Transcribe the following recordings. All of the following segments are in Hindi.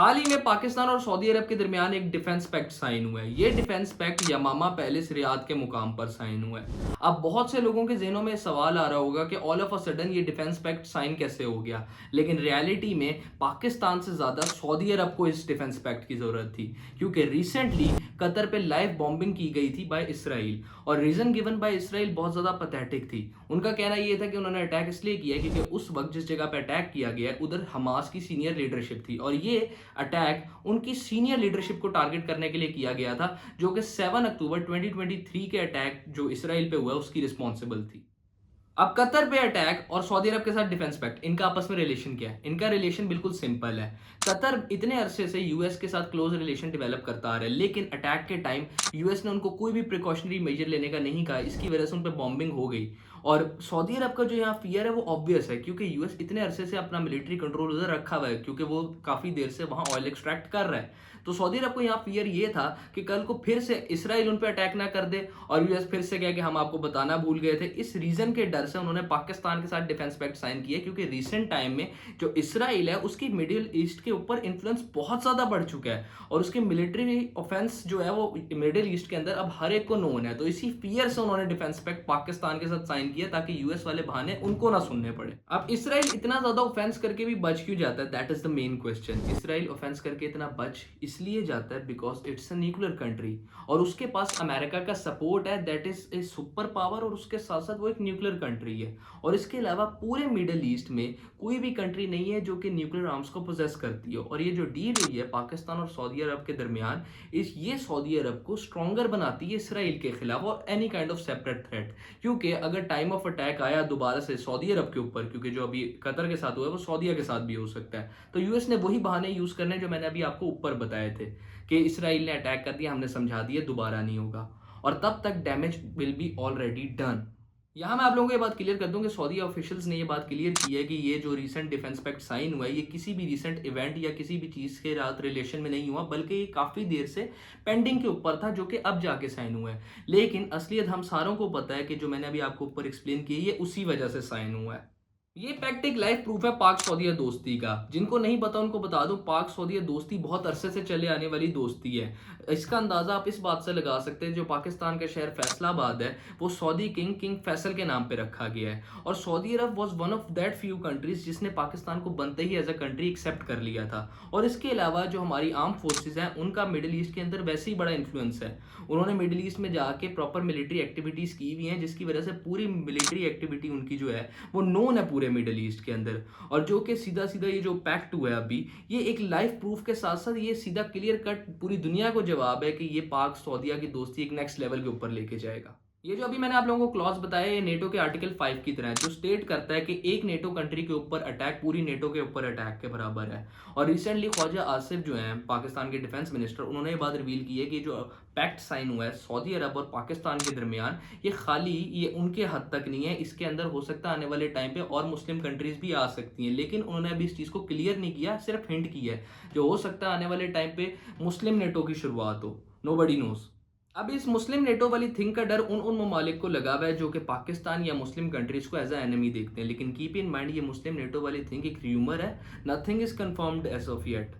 हाल ही में पाकिस्तान और सऊदी अरब के दरमियान एक डिफेंस पैक्ट साइन हुआ है। ये डिफेंस पैक्ट यमामा पैलेस रियाद के मुकाम पर साइन हुआ है। अब बहुत से लोगों के ज़हनों में सवाल आ रहा होगा कि ऑल ऑफ अ सडन ये डिफेंस पैक्ट साइन कैसे हो गया। लेकिन रियलिटी में पाकिस्तान से ज़्यादा सऊदी अरब को इस डिफेंस पैक्ट की ज़रूरत थी, क्योंकि रिसेंटली कतर पे लाइव बॉम्बिंग की गई थी बाय इसराइल। और रीज़न गिवन बाय इसराइल बहुत ज़्यादा पैथेटिक थी। उनका कहना ये था कि उन्होंने अटैक इसलिए किया क्योंकि उस वक्त जिस जगह पर अटैक किया गया उधर हमास की सीनियर लीडरशिप थी, और ये अटैक उनकी सीनियर लीडरशिप को टारगेट करने के लिए किया गया था, जो कि 7 अक्टूबर 2023 के अटैक जो इसराइल पे हुआ उसकी रिस्पॉन्सिबल थी। अब कतर पे अटैक और सऊदी अरब के साथ डिफेंस पैक्ट, इनका आपस में रिलेशन क्या है? इनका रिलेशन बिल्कुल सिंपल है। कतर इतने अरसे से यूएस के साथ क्लोज रिलेशन डेवलप करता आ रहा है, लेकिन अटैक के टाइम यूएस ने उनको कोई भी प्रिकॉशनरी मेजर लेने का नहीं कहा। इसकी वजह से उन पर बॉम्बिंग हो गई। और सऊदी अरब का जो यहाँ फियर है वो ऑब्वियस है, क्योंकि यूएस इतने अरसे से अपना मिलिट्री कंट्रोल उधर रखा हुआ है, क्योंकि वो काफी देर से वहां ऑयल एक्सट्रैक्ट कर रहा है। तो सऊदी अरब को यहाँ फियर ये था कि कल को फिर से इसराइल उन पर अटैक ना कर दे और यूएस फिर से कहे कि हम आपको बताना भूल गए थे। इस रीजन के डर से उन्होंने पाकिस्तान के साथ डिफेंस पैक्ट साइन किया, क्योंकि रिसेंट टाइम में जो इसराइल है उसकी मिडिल ईस्ट के ऊपर इन्फ्लुएंस बहुत ज्यादा बढ़ चुका है, और उसके मिलिट्री ऑफेंस जो है वो मिडिल ईस्ट के अंदर अब हर एक को नोन है। तो इसी फियर से उन्होंने डिफेंस पैक्ट पाकिस्तान के साथ साइन किया, ताकि यूएस वाले बहाने उनको ना सुनने पड़े। अब इसराइल इतना ज्यादा ऑफेंस करके भी बच क्यों जाता है? That is the main question. Israel offence करके इतना बच इसलिए जाता है because it's a nuclear country, और उसके पास अमेरिका का सपोर्ट है, that is a super power, और उसके साथ साथ वो एक न्यूक्लियर कंट्री है। और इसके अलावा पूरे मिडल ईस्ट में कोई भी कंट्री नहीं है जो कि न्यूक्लियर आर्म्स को पोजेस करती हो। और ये जो डील हुई है पाकिस्तान और सऊदी अरब के दरमियान, ये सऊदी अरब को स्ट्रॉन्गर बनाती है इसराइल के खिलाफ और any kind of separate threat. क्योंकि अगर टाइम ऑफ अटैक आया दोबारा से सऊदी अरब के ऊपर, क्योंकि जो अभी कतर के साथ हुआ है वो सऊदीया के साथ भी हो सकता है, तो यूएस ने वही बहाने यूज करने जो मैंने अभी आपको ऊपर बताए थे कि इसराइल ने अटैक कर दिया, हमने समझा दिया, दोबारा नहीं होगा, और तब तक damage will be already done. यहाँ मैं आप लोगों को ये बात क्लियर कर दूं कि सऊदी ऑफिशियल्स ने ये बात क्लियर की है कि ये जो रीसेंट डिफेंस पैक्ट साइन हुआ है ये किसी भी रीसेंट इवेंट या किसी भी चीज के रात रिलेशन में नहीं हुआ, बल्कि ये काफी देर से पेंडिंग के ऊपर था, जो कि अब जाके साइन हुआ है। लेकिन असलियत हम सारों को पता है कि जो मैंने अभी आपको ऊपर एक्सप्लेन किया ये उसी वजह से साइन हुआ है। ये पैक्ट एक लाइव प्रूफ है पाक सऊदीया दोस्ती का। जिनको नहीं पता उनको बता दूं, पाक सऊदीया दोस्ती बहुत अरसे से चले आने वाली दोस्ती है। इसका अंदाजा आप इस बात से लगा सकते हैं, जो पाकिस्तान का शहर फैसलाबाद है वो सऊदी किंग फैसल के नाम पे रखा गया है। और Saudi Arab was one of that few countries जिसने पाकिस्तान को बनते ही एज अ कंट्री एक्सेप्ट कर लिया था। और इसके अलावा जो हमारी आर्म फोर्सेज हैं उनका मिडिल ईस्ट के अंदर वैसे ही बड़ा इन्फ्लुएंस है। उन्होंने मिडिल ईस्ट में जाके प्रॉपर मिलिट्री एक्टिविटीज की हुई हैं, जिसकी वजह से पूरी मिलिट्री एक्टिविटी उनकी जो है वो नोन है पूरे मिडिल ईस्ट के अंदर। और जो कि सीधा सीधा ये जो पैक्ट हुआ है अभी, ये एक लाइव प्रूफ के साथ साथ ये सीधा क्लियर कट पूरी दुनिया को जवाब है कि ये पाक सऊदीया की दोस्ती एक नेक्स्ट लेवल के ऊपर लेके जाएगा। ये जो अभी मैंने आप लोगों को क्लॉज बताया ये नेटो के आर्टिकल 5 की तरह है, जो स्टेट करता है कि एक नेटो कंट्री के ऊपर अटैक पूरी नेटो के ऊपर अटैक के बराबर है। और रिसेंटली ख्वाजा आसिफ जो हैं पाकिस्तान के डिफेंस मिनिस्टर, उन्होंने ये बात रिवील की है कि जो पैक्ट साइन हुआ है सऊदी अरब और पाकिस्तान के दरमियान, ये खाली ये उनके हद तक नहीं है, इसके अंदर हो सकता है आने वाले टाइम पे और मुस्लिम कंट्रीज भी आ सकती हैं। लेकिन उन्होंने अभी इस चीज़ को क्लियर नहीं किया, सिर्फ हिंट की है। जो हो सकता है आने वाले टाइम पे मुस्लिम नेटो की शुरुआत हो, नोबडी नोज। अब इस मुस्लिम नेटो वाली थिंग का डर उन ममालिक को लगा हुआ है जो कि पाकिस्तान या मुस्लिम कंट्रीज को एज अ एनिमी देखते हैं। लेकिन कीप इन माइंड ये मुस्लिम नेटो वाली थिंग एक र्यूमर है, nothing is confirmed as of yet.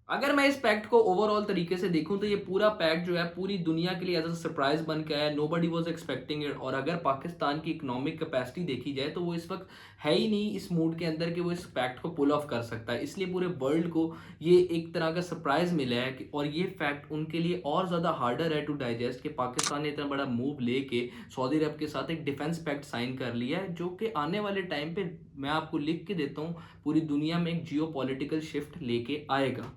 अगर मैं इस पैक्ट को ओवरऑल तरीके से देखूं तो ये पूरा पैक्ट जो है पूरी दुनिया के लिए एज अ सरप्राइज बन के आया, नोबडी वाज एक्सपेक्टिंग इट। और अगर पाकिस्तान की इकोनॉमिक कैपेसिटी देखी जाए तो वो इस वक्त है ही नहीं इस मूड के अंदर कि वो इस पैक्ट को पुल ऑफ कर सकता है। इसलिए पूरे वर्ल्ड को ये एक तरह का सरप्राइज मिला है और ये फैक्ट उनके लिए और ज़्यादा हार्डर है टू डाइजेस्ट कि पाकिस्तान ने इतना बड़ा मूव लेके सऊदी अरब के साथ एक डिफेंस पैक्ट साइन कर लिया है, जो कि आने वाले टाइम पे मैं आपको लिख के देता हूँ पूरी दुनिया में एक जियो पॉलिटिकल शिफ्ट लेके आएगा।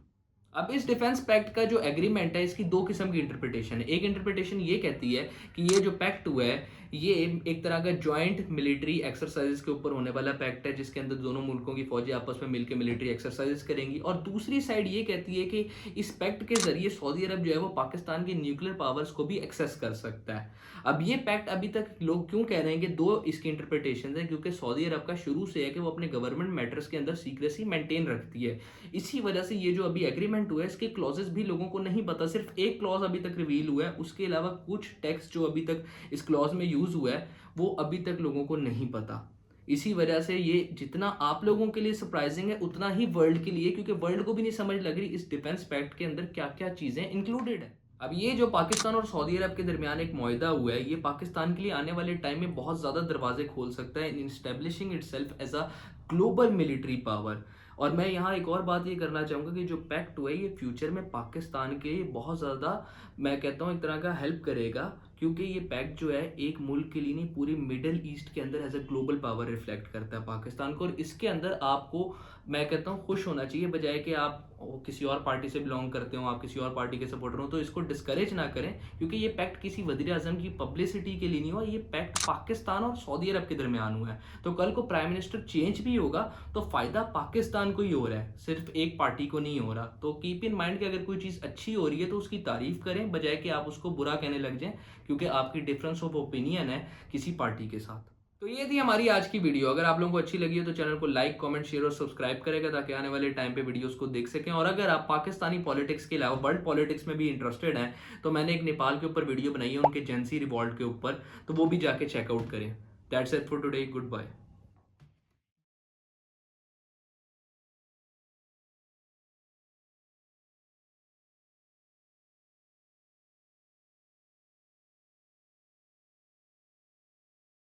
अब इस डिफेंस पैक्ट का जो एग्रीमेंट है इसकी दो किस्म की इंटरप्रिटेशन है। एक इंटरप्रिटेशन ये कहती है कि ये जो पैक्ट हुआ है ये एक तरह का जॉइंट मिलिट्री एक्सरसाइजेस के ऊपर होने वाला पैक्ट है, जिसके अंदर दोनों मुल्कों की फौजें आपस में मिलकर मिलिट्री एक्सरसाइजेस करेंगी। और दूसरी साइड ये कहती है कि इस पैक्ट के जरिए सऊदी अरब जो है वो पाकिस्तान की न्यूक्लियर पावर्स को भी एक्सेस कर सकता है। अब ये पैक्ट अभी तक लोग क्यों कह रहे हैं कि दो इसकी इंटरप्रिटेशन है, क्योंकि सऊदी अरब का शुरू से है कि वो अपने गवर्नमेंट मैटर्स के अंदर सीक्रेसी मेंटेन रखती है। इसी वजह से ये जो अभी एग्रीमेंट हुआ है इसके क्लॉजेस भी लोगों को नहीं पता, सिर्फ एक क्लॉज अभी तक रिवील हुआ है, उसके अलावा कुछ टेक्स्ट जो अभी तक इस क्लॉज में यूज हुआ है वो अभी तक लोगों को नहीं पता। इसी वजह से ये जितना आप लोगों के लिए सरप्राइजिंग है उतना ही वर्ल्ड के लिए, क्योंकि वर्ल्ड को भी नहीं समझ लग रही इस डिफेंस पैक्ट के अंदर क्या क्या चीज़ें इंक्लूडेड है। अब ये जो पाकिस्तान और सऊदी अरब के दरमियान एक मुआहिदा हुआ है, ये पाकिस्तान के लिए आने वाले टाइम में बहुत ज़्यादा दरवाजे खोल सकता है in establishing itself as a global military power. और मैं यहाँ एक और बात ये करना चाहूँगा कि जो पैक्ट हुआ है ये फ्यूचर में पाकिस्तान के लिए बहुत ज़्यादा, मैं कहता हूँ, एक तरह का हेल्प करेगा, क्योंकि ये पैक्ट जो है एक मुल्क के लिए नहीं, पूरी मिडल ईस्ट के अंदर as a global power reflect करता है पाकिस्तान को। और इसके अंदर आपको, मैं कहता हूँ, खुश होना चाहिए, बजाय कि आप किसी और पार्टी से बिलोंग करते हो, आप किसी और पार्टी के सपोर्टर हो, तो इसको डिस्करेज ना करें, क्योंकि ये पैक्ट किसी वज़ीर आज़म की पब्लिसिटी के लिए नहीं हुआ, ये पैक्ट पाकिस्तान और सऊदी अरब के दरमियान हुआ है। तो कल को प्राइम मिनिस्टर चेंज भी होगा तो फ़ायदा पाकिस्तान को ही हो रहा है, सिर्फ एक पार्टी को नहीं हो रहा। तो कीप इन माइंड कि अगर कोई चीज़ अच्छी हो रही है तो उसकी तारीफ करें, बजाय कि आप उसको बुरा कहने लग जाएं, क्योंकि आपकी डिफरेंस ऑफ ओपिनियन है किसी पार्टी के साथ। तो ये थी हमारी आज की वीडियो। अगर आप लोगों को अच्छी लगी हो तो चैनल को लाइक, कमेंट, शेयर और सब्सक्राइब करेगा, ताकि आने वाले टाइम पे वीडियोस को देख सकें। और अगर आप पाकिस्तानी पॉलिटिक्स के अलावा वर्ल्ड पॉलिटिक्स में भी इंटरेस्टेड हैं तो मैंने एक नेपाल के ऊपर वीडियो बनाई है, उनके जेंसी रिवॉल्ट के ऊपर, तो वो भी जाके चेकआउट करें। That's it for today, good bye.